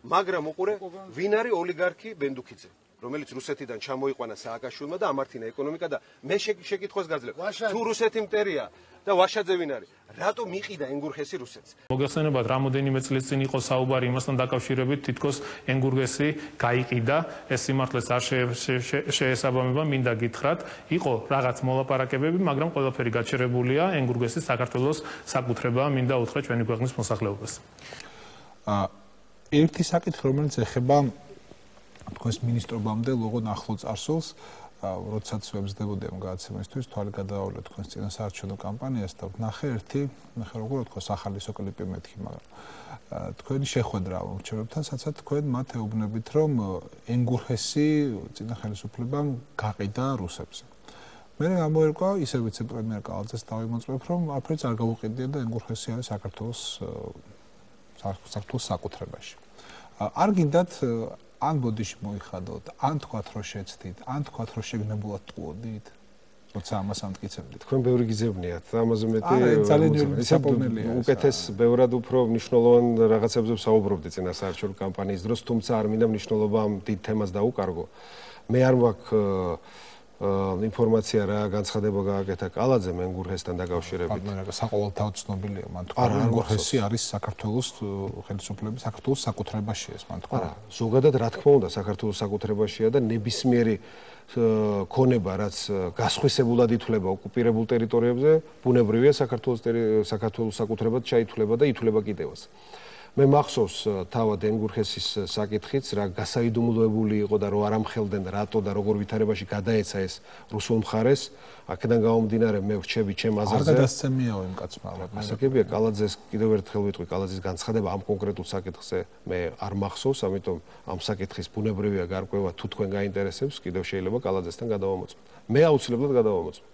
მაგრამ უყურე ვინ არის ოლიგარქი ბენდუქიძე რომელიც რუსეთიდან ჩამოიყვანა სააკაშვილმა და ამართინა ეკონომიკა და მე შეკითხვას გაძლევ თუ რუსეთი მტერია და ვაშაძე ვინ არის რატო მიყიდა ენგურხესი რუსეთს მოგეხსენებათ რამოდენიმე წლის წინ იყო საუბარი იმასთან დაკავშირებით თითქოს ენგურგესი გაიყიდა ეს სიმართლეს არ შეესაბამება მინდა გითხრათ იყო რაღაც მოლაპარაკებები მაგრამ ყველაფერი გაჩერებულია ენგურგესი საქართველოს საკუთრებაა მინდა უთხრა ჩვენი ქვეყნის მოსახლეობას ერთი საკითხი რომელიც ეხება თქვენს მინისტრობამდე ლოგონ ახლო წარსულს როდესაც ვებსდებოდი ამ გადაცემისთვის თვალი გადავავლეთ თქვენს წინასაარჩევნო კამპანიას და ვნახე როგორ ვთქვა სახალისო კლიპი მეთქი მაგრამ თქვენი შეხვედრა მომხრეებთან სადაც თქვენ მათ ეუბნებით რომ ენგურხესი წინა ხელისუფლებამ გაყიდა რუსებზე მე გამოერკვა ისე ვიცე-პრემიერ კალაძეს დავიმოწმებ რომ არაფერს არ გაუყიდია და ენგურხესი არის საქართველოს საკუთრებაში არ გინდათ ან ბოდიში მოიხადოთ, ან თქვათ რომ შეცდით, ან თქვათ რომ შეგნებულად ტყუოდით, როცა ამას ამტკიცებდით. თქვენ ბევრი გიზებნიათ, ამაზე მეტი ძალიან საპოვნელია. უკეთეს ბევრად უფრო მნიშვნელოვან რაღაცებზე საუბრობდი წინასაარჩევნო კამპანიის დროს, თუმცა არ მინდა მნიშვნელობა ამ დიდ თემას დაუკარგო. მე არ მაქვს ინფორმაცია რა განცხადება გააკეთა კალაძემ ენგურხესთან დაკავშირებით. მაგრამ საყოველთაოდ ცნობილია მან თქვა რომ ენგურხესი არის საქართველოს ხელისუფლების საქართველოს საკუთრებაში ეს მან თქვა. არა, ზოგადად რა თქმა უნდა საკსაქართველოს საკუთრებაშია და ნებისმიერი ქონება რაც გასხვისებულად ითვლება ოკუპირებულ ტერიტორიებზე, ბუნებრივია საქართველოს საკუთრებად ჩაითვლება და ითვლება კიდევაც. მე მახსოვს თავად ენგურხესის საკითხიც რა გასაიდუმლოებული იყო და რო არ ამხელდნენ რატო და როგორ ვითარებაში გადაეცა ეს რუსულ მხარეს აქედან გამომდინარე მე ვრჩები ჩემ აზრზე არ გადასცემიაო იმ კაცმა ასაკებია კალაძეს კიდევ ერთხელ ვიტყვი კალაძის განცხადება ამ კონკრეტულ საკითხზე მე არ მახსოვს ამიტომ ამ საკითხის ბუნებრივია გარკვევა თუ თქვენ გაინტერესებს კიდევ შეიძლება კალაძესთან გადავამოწმოთ მე აუცილებლად გადავამოწმოთ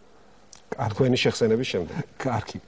თქვენი შეხსენების შემდეგ კარგი